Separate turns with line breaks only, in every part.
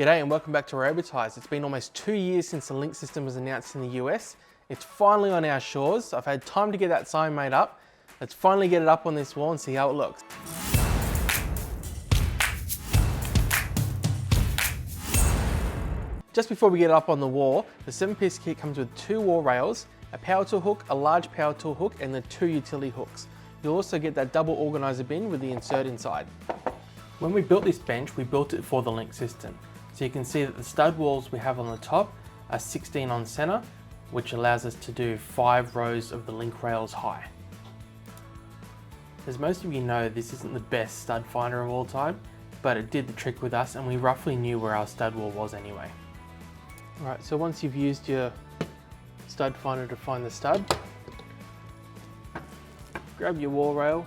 G'day and welcome back to Ryobitized. It's been almost 2 years since the Link system was announced in the US. It's finally on our shores. I've had time to get that sign made up. Let's finally get it up on this wall and see how it looks. Just before we get it up on the wall, the 7-piece kit comes with 2 wall rails, a power tool hook, a large power tool hook, and the 2 utility hooks. You'll also get that double organizer bin with the insert inside. When we built this bench, we built it for the Link system. So you can see that the stud walls we have on the top are 16 on center, which allows us to do 5 rows of the Link rails high. As most of you know, this isn't the best stud finder of all time, but it did the trick with us and we roughly knew where our stud wall was anyway. Alright, so once you've used your stud finder to find the stud, grab your wall rail,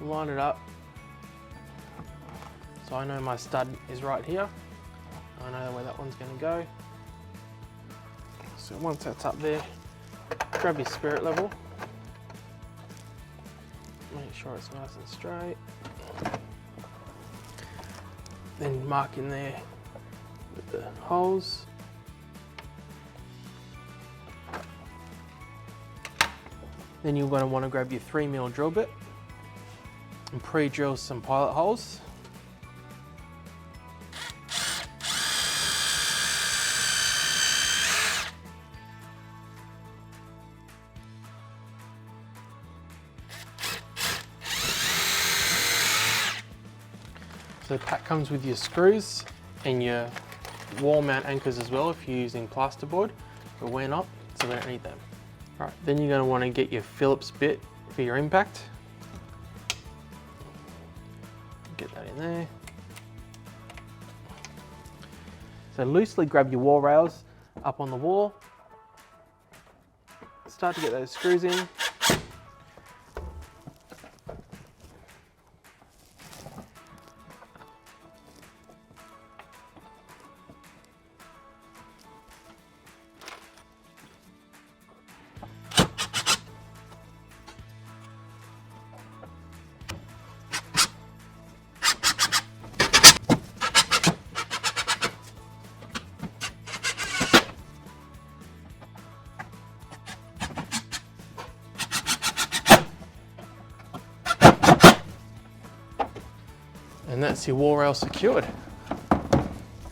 line it up. So I know my stud is right here. I know where that one's going to go. So once that's up there, grab your spirit level. Make sure it's nice and straight. Then mark in there with the holes. Then you're going to want to grab your 3mm drill bit and pre-drill some pilot holes. So the pack comes with your screws and your wall mount anchors as well if you're using plasterboard, but we're not, so we don't need them. Right, then you're going to want to get your Phillips bit for your impact. Get that in there. So loosely grab your wall rails up on the wall. Start to get those screws in. And that's your wall rail secured.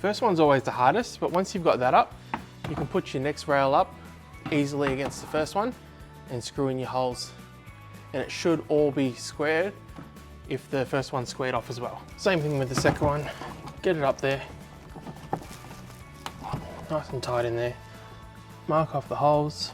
First one's always the hardest, but once you've got that up, you can put your next rail up easily against the first one and screw in your holes. And it should all be squared if the first one's squared off as well. Same thing with the second one. Get it up there. Nice and tight in there. Mark off the holes.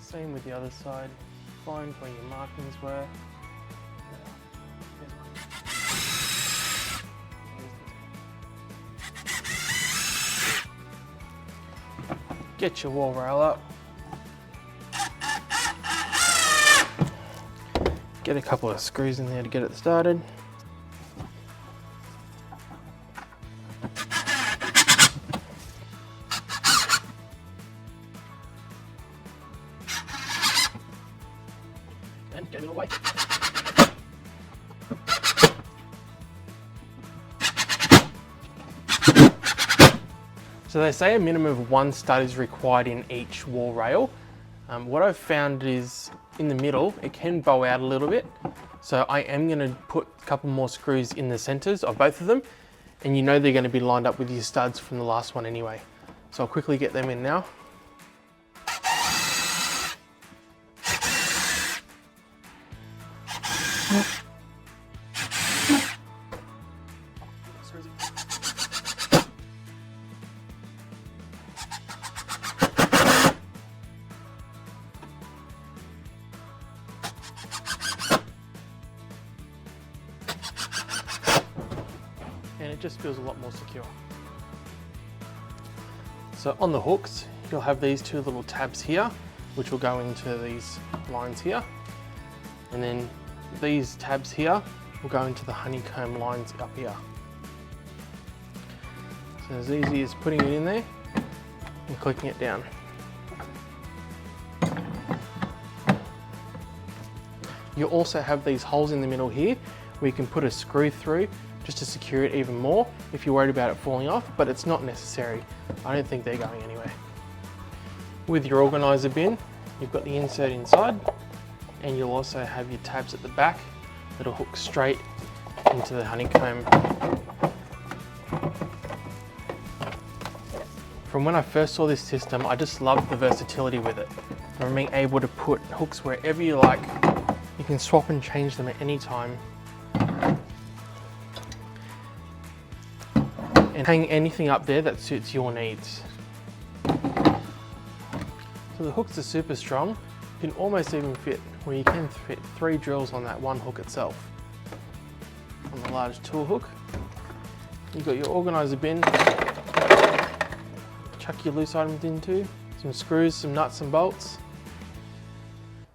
Same with the other side. Find where your markings were. Get your wall rail up. Get a couple of screws in there to get it started. And get it away. So they say a minimum of 1 stud is required in each wall rail. What I've found is in the middle, it can bow out a little bit. So I am going to put a couple more screws in the centers of both of them. And you know they're going to be lined up with your studs from the last one anyway. So I'll quickly get them in now. And it just feels a lot more secure. So on the hooks, you'll have these 2 little tabs here, which will go into these lines here. And then these tabs here will go into the honeycomb lines up here. So as easy as putting it in there. and clicking it down. You also have these holes in the middle here where you can put a screw through just to secure it even more if you're worried about it falling off, but it's not necessary. I don't think they're going anywhere. With your organizer bin, you've got the insert inside, and you'll also have your tabs at the back that'll hook straight into the honeycomb. From when I first saw this system, I just loved the versatility with it. And being able to put hooks wherever you like. You can swap and change them at any time. And hang anything up there that suits your needs. So the hooks are super strong. You can almost even fit, where you can fit 3 drills on that one hook itself. On the large tool hook. You've got your organizer bin. Chuck your loose items into, some screws, some nuts and bolts.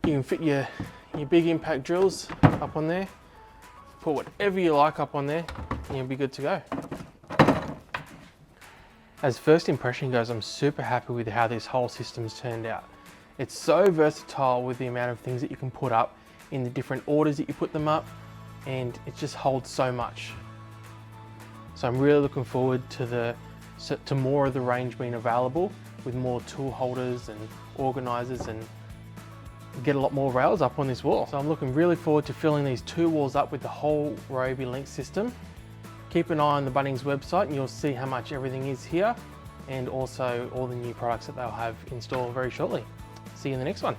You can fit your big impact drills up on there. Put whatever you like up on there and you'll be good to go. As first impression goes, I'm super happy with how this whole system's turned out. It's so versatile with the amount of things that you can put up in the different orders that you put them up, and it just holds so much. So I'm really looking forward to more of the range being available with more tool holders and organizers, and get a lot more rails up on this wall. So I'm looking really forward to filling these 2 walls up with the whole Ryobi Link system. Keep an eye on the Bunnings website and you'll see how much everything is here, and also all the new products that they'll have in store very shortly. See you in the next one.